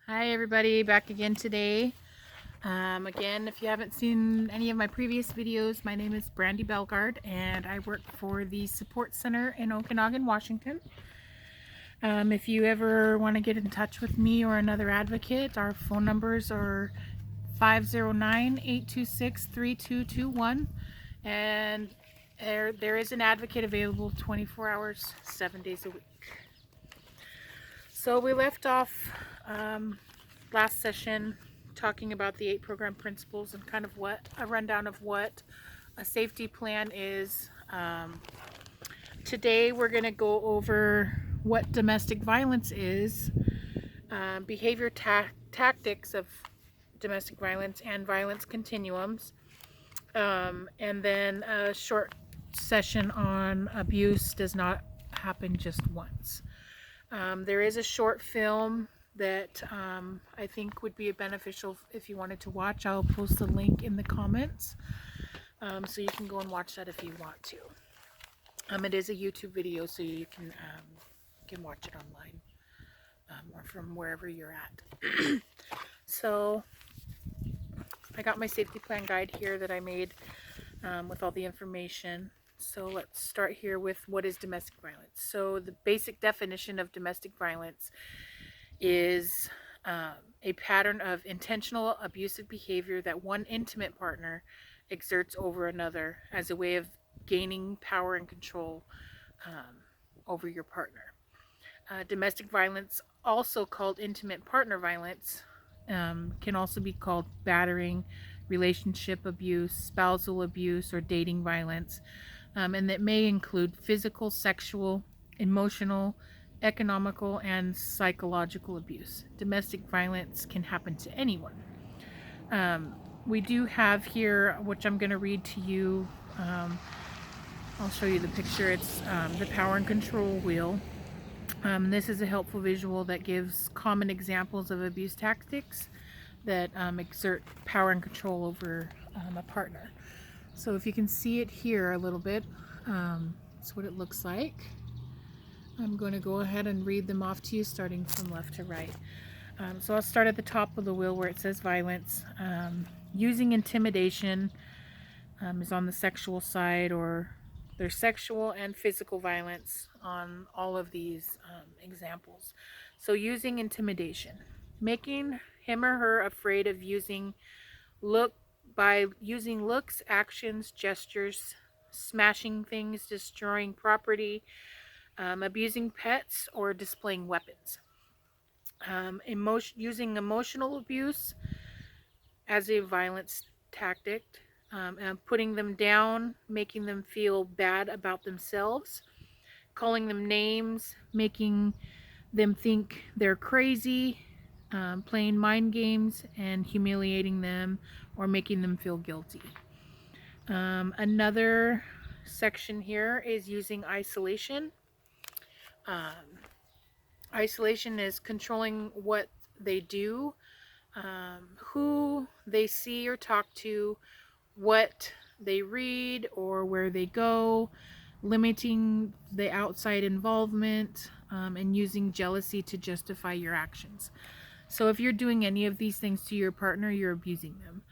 Hi everybody, back again today. Again, if you haven't seen any of my previous videos, my name is Brandi Belgarde and I work for the support center in Okanohan, Washington. If you ever want to get in touch with me or another advocate, our phone numbers are 509-826-3221, and there is an advocate available 24 hours, 7 days a week. So we left off last session talking about the 8 program principles and kind of what a rundown of what a safety plan is. Today we're going to go over what domestic violence is, behavior tactics of domestic violence and violence continuums, and then a short session on abuse does not happen just once. There is a short film that I think would be beneficial if you wanted to watch. I'll post the link in the comments, so you can go and watch that if you want to. It is a YouTube video, so you can watch it online or from wherever you're at. So I got my safety plan guide here that I made with all the information. So let's start here with what is domestic violence. So the basic definition of domestic violence is a pattern of intentional abusive behavior that one intimate partner exerts over another as a way of gaining power and control over your partner. Domestic violence, also called intimate partner violence, can also be called battering, relationship abuse, spousal abuse, or dating violence, and that may include physical, sexual, emotional, economical, and psychological abuse. Domestic violence can happen to anyone. We do have here, which I'm going to read to you. I'll show you the picture. It's the power and control wheel. This is a helpful visual that gives common examples of abuse tactics that exert power and control over a partner. So if you can see it here a little bit, that's what it looks like. I'm going to go ahead and read them off to you starting from left to right. So I'll start at the top of the wheel where it says violence. Using intimidation is on the sexual side, or there's sexual and physical violence on all of these examples. So using intimidation, making him or her afraid of by using looks, actions, gestures, smashing things, destroying property, abusing pets, or displaying weapons. Using emotional abuse as a violence tactic, and putting them down, making them feel bad about themselves, calling them names, making them think they're crazy, playing mind games and humiliating them or making them feel guilty. Another section here is using isolation. Isolation is controlling what they do, who they see or talk to, what they read or where they go, limiting the outside involvement, and using jealousy to justify your actions. So if you're doing any of these things to your partner, you're abusing them.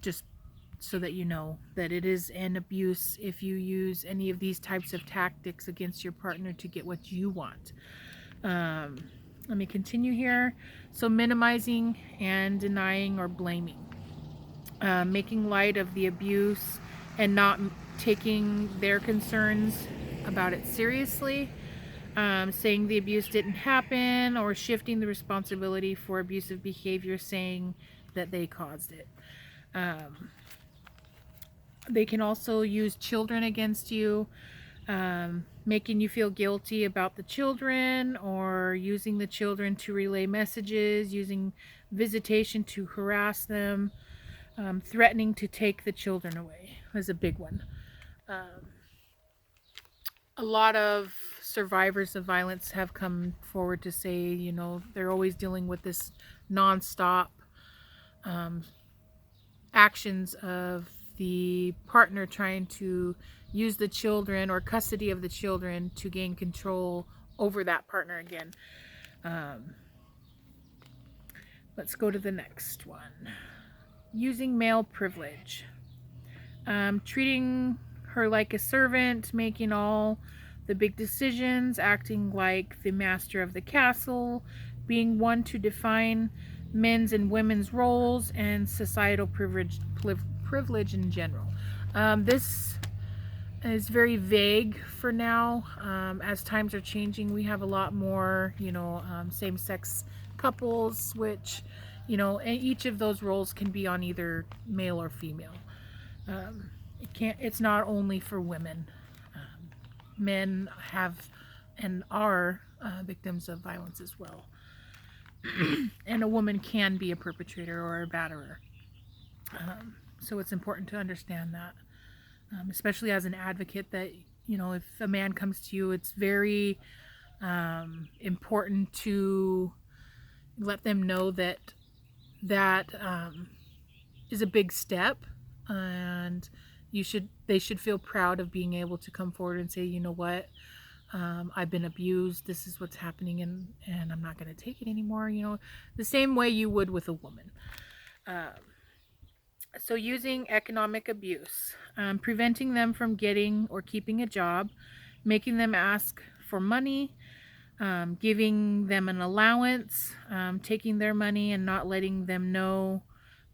Just so that you know that it is an abuse if you use any of these types of tactics against your partner to get what you want. Let me continue here. So minimizing and denying or blaming. Making light of the abuse and not taking their concerns about it seriously. Saying the abuse didn't happen, or shifting the responsibility for abusive behavior, saying that they caused it. They can also use children against you, making you feel guilty about the children, or using the children to relay messages, using visitation to harass them, threatening to take the children away is a big one. A lot of survivors of violence have come forward to say, you know, they're always dealing with this nonstop actions of the partner trying to use the children or custody of the children to gain control over that partner again. Let's go to the next one. Using male privilege. Treating her like a servant, making all the big decisions, acting like the master of the castle, being one to define men's and women's roles, and societal privilege in general. This is very vague for now. As times are changing, we have a lot more, same-sex couples, which, and each of those roles can be on either male or female. It's not only for women. Men have and are victims of violence as well. And a woman can be a perpetrator or a batterer. So it's important to understand that, especially as an advocate, that, if a man comes to you, it's very important to let them know that is a big step, and they should feel proud of being able to come forward and say, you know what, I've been abused, this is what's happening, and I'm not going to take it anymore, the same way you would with a woman. So using economic abuse, preventing them from getting or keeping a job, making them ask for money, giving them an allowance, taking their money and not letting them know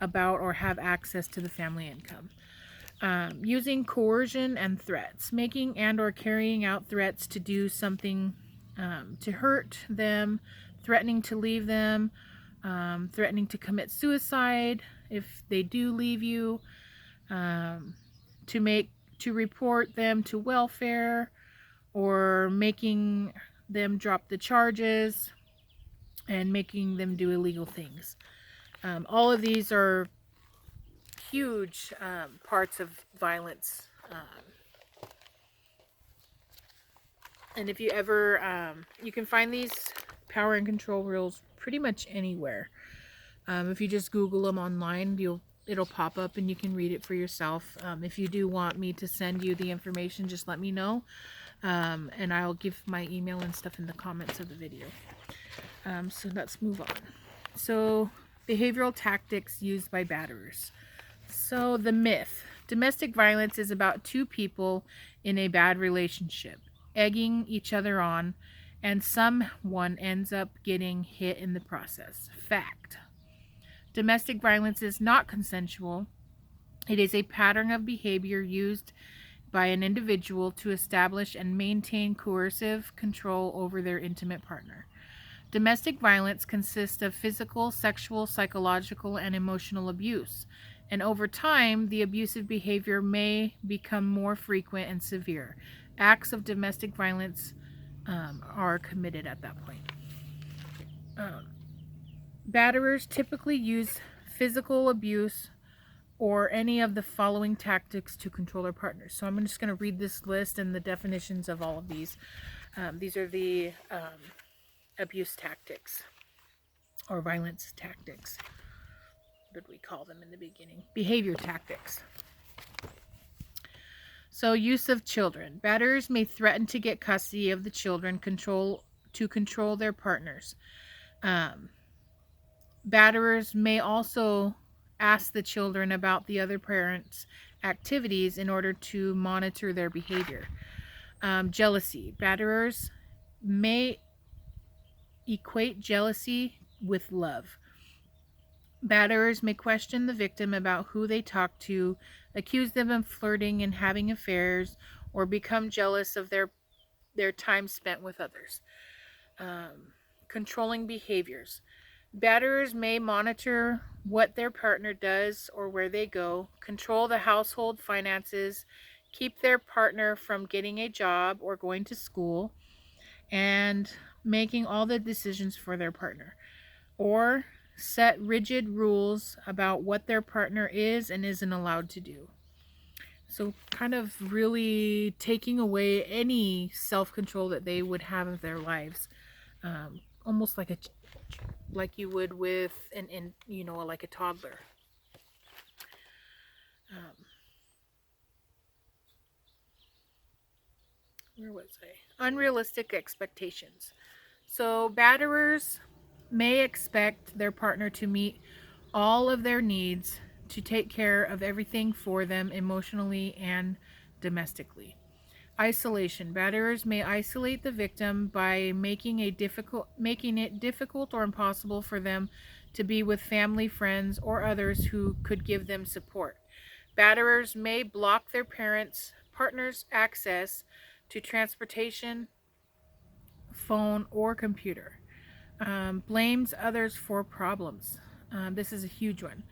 about or have access to the family income. Using coercion and threats, making and or carrying out threats to do something to hurt them, threatening to leave them, threatening to commit suicide if they do leave you, to report them to welfare, or making them drop the charges and making them do illegal things. All of these are huge parts of violence. And if you ever, you can find these power and control rules pretty much anywhere. If you just Google them online, it'll pop up and you can read it for yourself. If you do want me to send you the information, just let me know. And I'll give my email and stuff in the comments of the video. So let's move on. So behavioral tactics used by batterers. So the myth: domestic violence is about two people in a bad relationship, egging each other on, and someone ends up getting hit in the process. Fact: domestic violence is not consensual. It is a pattern of behavior used by an individual to establish and maintain coercive control over their intimate partner. Domestic violence consists of physical, sexual, psychological, and emotional abuse, and over time, the abusive behavior may become more frequent and severe. Acts of domestic violence are committed at that point. Batterers typically use physical abuse or any of the following tactics to control their partners. So I'm just going to read this list and the definitions of all of these. These are the abuse tactics or violence tactics. What did we call them in the beginning? Behavior tactics. So use of children. Batterers may threaten to get custody of the children to control their partners. Batterers may also ask the children about the other parents' activities in order to monitor their behavior. Jealousy. Batterers may equate jealousy with love. Batterers may question the victim about who they talk to, accuse them of flirting and having affairs, or become jealous of their time spent with others. Controlling behaviors. Batterers may monitor what their partner does or where they go, control the household finances, keep their partner from getting a job or going to school, and making all the decisions for their partner, or set rigid rules about what their partner is and isn't allowed to do. So kind of really taking away any self-control that they would have of their lives, almost like you would with like a toddler. Where was I? Unrealistic expectations. So batterers may expect their partner to meet all of their needs, to take care of everything for them emotionally and domestically. Isolation. Batterers may isolate the victim by making it difficult or impossible for them to be with family, friends, or others who could give them support. Batterers may block their partner's access to transportation, phone, or computer. Blames others for problems. This is a huge one.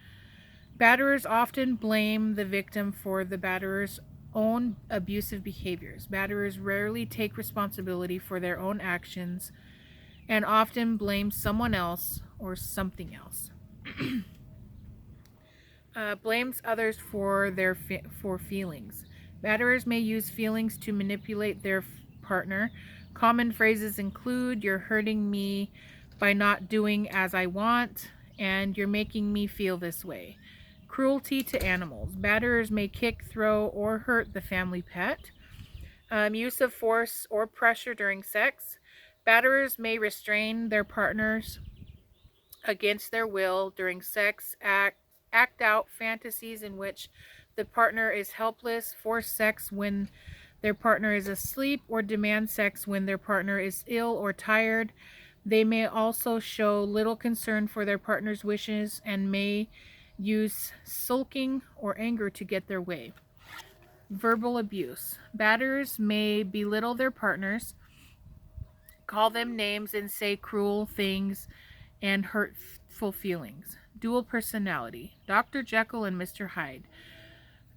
Batterers often blame the victim for the batterer's own abusive behaviors. Batterers rarely take responsibility for their own actions and often blame someone else or something else. Blames others for for feelings. Batterers may use feelings to manipulate their partner. Common phrases include, "You're hurting me by not doing as I want," and "You're making me feel this way." Cruelty to animals. Batterers may kick, throw, or hurt the family pet. Use of force or pressure during sex. Batterers may restrain their partners against their will during sex, act out fantasies in which the partner is helpless, force sex when their partner is asleep, or demand sex when their partner is ill or tired. They may also show little concern for their partner's wishes and may use sulking or anger to get their way. Verbal abuse. Batterers may belittle their partners, call them names, and say cruel things and hurtful feelings. Dual personality. Dr. Jekyll and Mr. Hyde.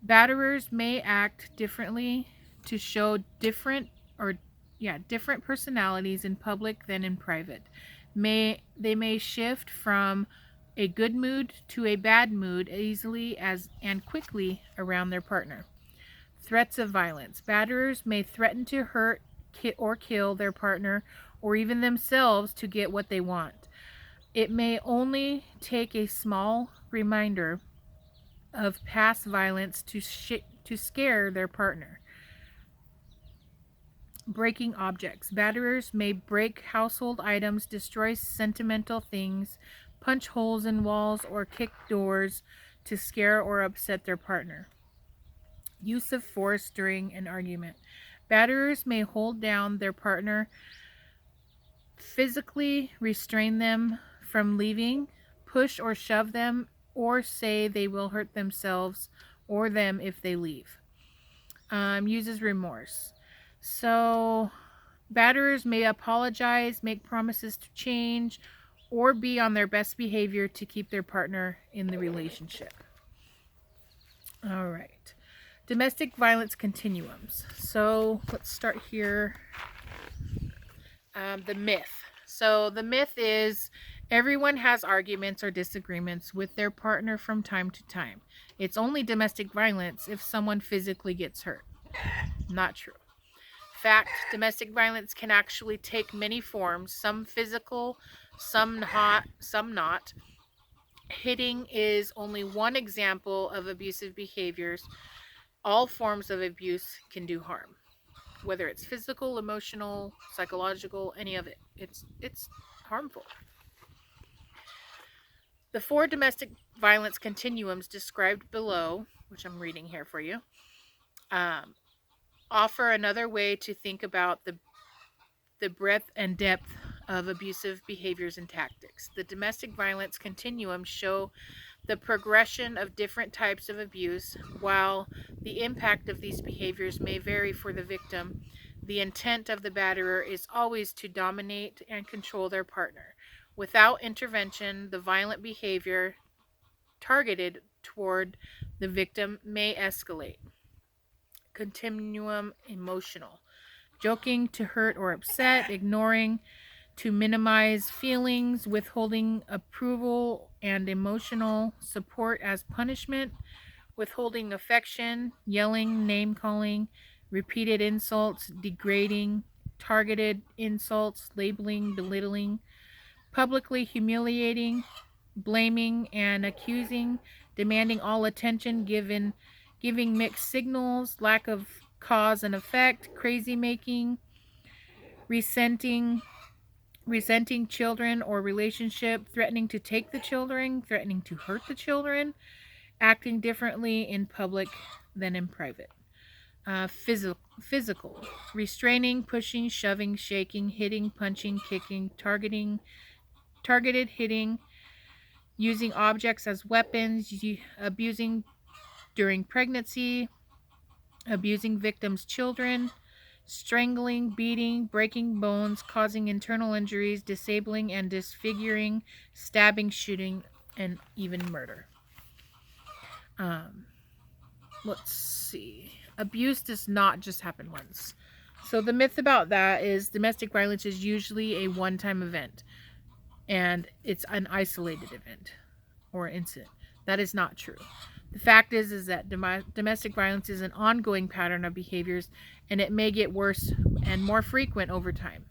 Batterers may act differently to show different personalities in public than in private. They may shift from a good mood to a bad mood easily and quickly around their partner. Threats of violence. Batterers may threaten to hurt or kill their partner or even themselves to get what they want. It may only take a small reminder of past violence to scare their partner. Breaking objects. Batterers may break household items, destroy sentimental things, punch holes in walls, or kick doors to scare or upset their partner. Use of force during an argument. Batterers may hold down their partner, physically restrain them from leaving, push or shove them, or say they will hurt themselves or them if they leave. Uses remorse. So, batterers may apologize, make promises to change, or be on their best behavior to keep their partner in the relationship. All right. Domestic violence continuums. So, let's start here. The myth. So, the myth is everyone has arguments or disagreements with their partner from time to time. It's only domestic violence if someone physically gets hurt. Not true. Fact, domestic violence can actually take many forms, some physical, some not. Hitting is only one example of abusive behaviors. All forms of abuse can do harm, whether it's physical, emotional, psychological, any of it. It's harmful. The 4 domestic violence continuums described below, which I'm reading here for you, offer another way to think about the breadth and depth of abusive behaviors and tactics. The domestic violence continuum show the progression of different types of abuse. While the impact of these behaviors may vary for the victim, the intent of the batterer is always to dominate and control their partner. Without intervention, the violent behavior targeted toward the victim may escalate. Continuum emotional. Joking to hurt or upset, ignoring to minimize feelings, withholding approval and emotional support as punishment, withholding affection, yelling, name-calling, repeated insults, degrading, targeted insults, labeling, belittling, publicly humiliating, blaming and accusing, demanding all attention, giving mixed signals, lack of cause and effect, crazy making, resenting, resenting children or relationship, threatening to take the children, threatening to hurt the children, acting differently in public than in private. Physical, restraining, pushing, shoving, shaking, hitting, punching, kicking, targeted hitting, using objects as weapons, abusing during pregnancy, abusing victims' children, strangling, beating, breaking bones, causing internal injuries, disabling and disfiguring, stabbing, shooting, and even murder. Let's see. Abuse does not just happen once. So the myth about that is domestic violence is usually a one-time event, and it's an isolated event or incident. That is not true. The fact is that domestic violence is an ongoing pattern of behaviors, and it may get worse and more frequent over time.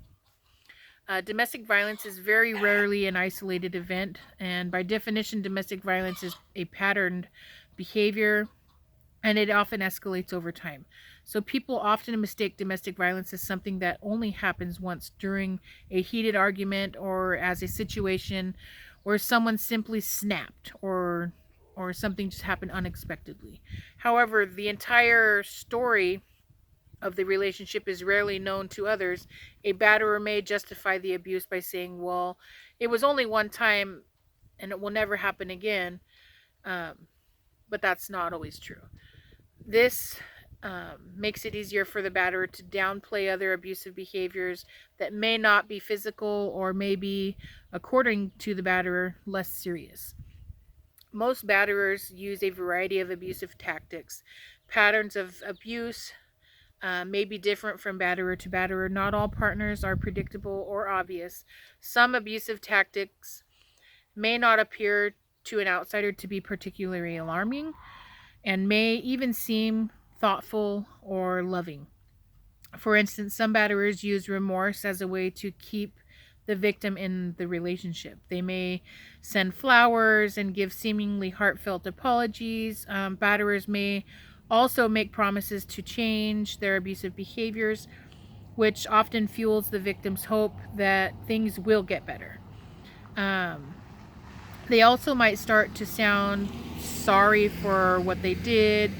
Domestic violence is very rarely an isolated event, and by definition, domestic violence is a patterned behavior, and it often escalates over time. So people often mistake domestic violence as something that only happens once during a heated argument or as a situation where someone simply snapped or something just happened unexpectedly. However, the entire story of the relationship is rarely known to others. A batterer may justify the abuse by saying, well, it was only one time and it will never happen again. But that's not always true. This makes it easier for the batterer to downplay other abusive behaviors that may not be physical or may be, according to the batterer, less serious. Most batterers use a variety of abusive tactics. Patterns of abuse may be different from batterer to batterer. Not all partners are predictable or obvious. Some abusive tactics may not appear to an outsider to be particularly alarming and may even seem thoughtful or loving. For instance, some batterers use remorse as a way to keep the victim in the relationship. They may send flowers and give seemingly heartfelt apologies. Batterers may also make promises to change their abusive behaviors, which often fuels the victim's hope that things will get better. They also might start to sound sorry for what they did,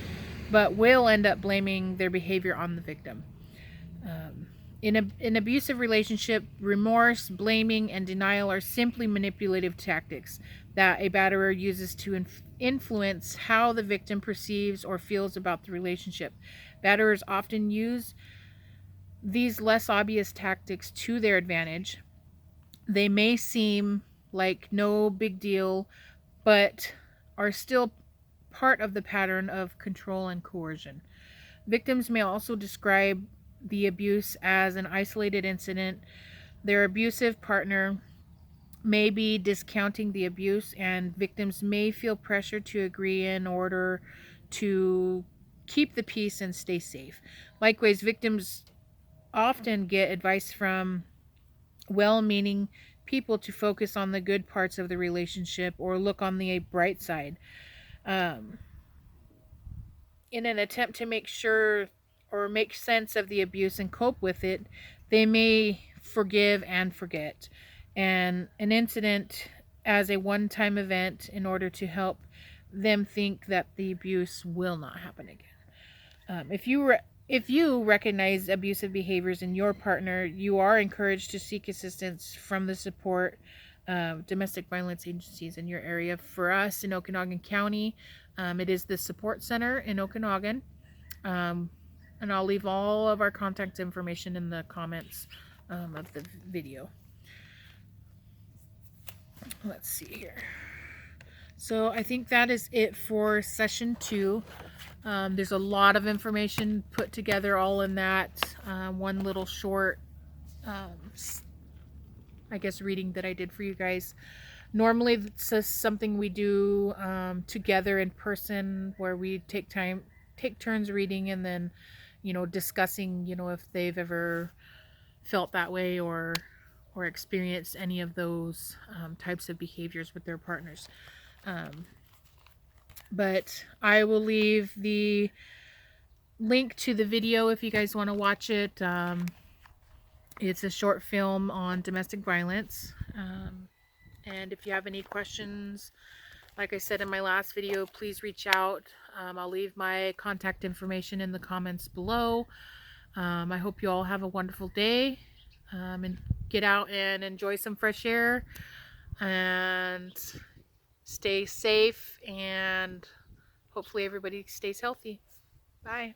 but will end up blaming their behavior on the victim. In an abusive relationship, remorse, blaming, and denial are simply manipulative tactics that a batterer uses to influence how the victim perceives or feels about the relationship. Batterers often use these less obvious tactics to their advantage. They may seem like no big deal, but are still part of the pattern of control and coercion. Victims may also describe the abuse as an isolated incident. Their abusive partner may be discounting the abuse, and victims may feel pressure to agree in order to keep the peace and stay safe. Likewise, victims often get advice from well-meaning people to focus on the good parts of the relationship or look on the bright side. In an attempt to make sure or make sense of the abuse and cope with it, they may forgive and forget an incident as a one-time event in order to help them think that the abuse will not happen again. If you recognize abusive behaviors in your partner, you are encouraged to seek assistance from the support domestic violence agencies in your area. For us in Okanogan County, it is the Support Center in Okanogan. And I'll leave all of our contact information in the comments of the video. Let's see here. So I think that is it for session 2. There's a lot of information put together all in that one little short, I guess, reading that I did for you guys. Normally this is something we do together in person, where we take turns reading and then, discussing, if they've ever felt that way or experienced any of those types of behaviors with their partners. But I will leave the link to the video if you guys want to watch it. It's a short film on domestic violence. And if you have any questions, like I said in my last video, please reach out. I'll leave my contact information in the comments below. I hope you all have a wonderful day, and get out and enjoy some fresh air and stay safe, and hopefully everybody stays healthy. Bye.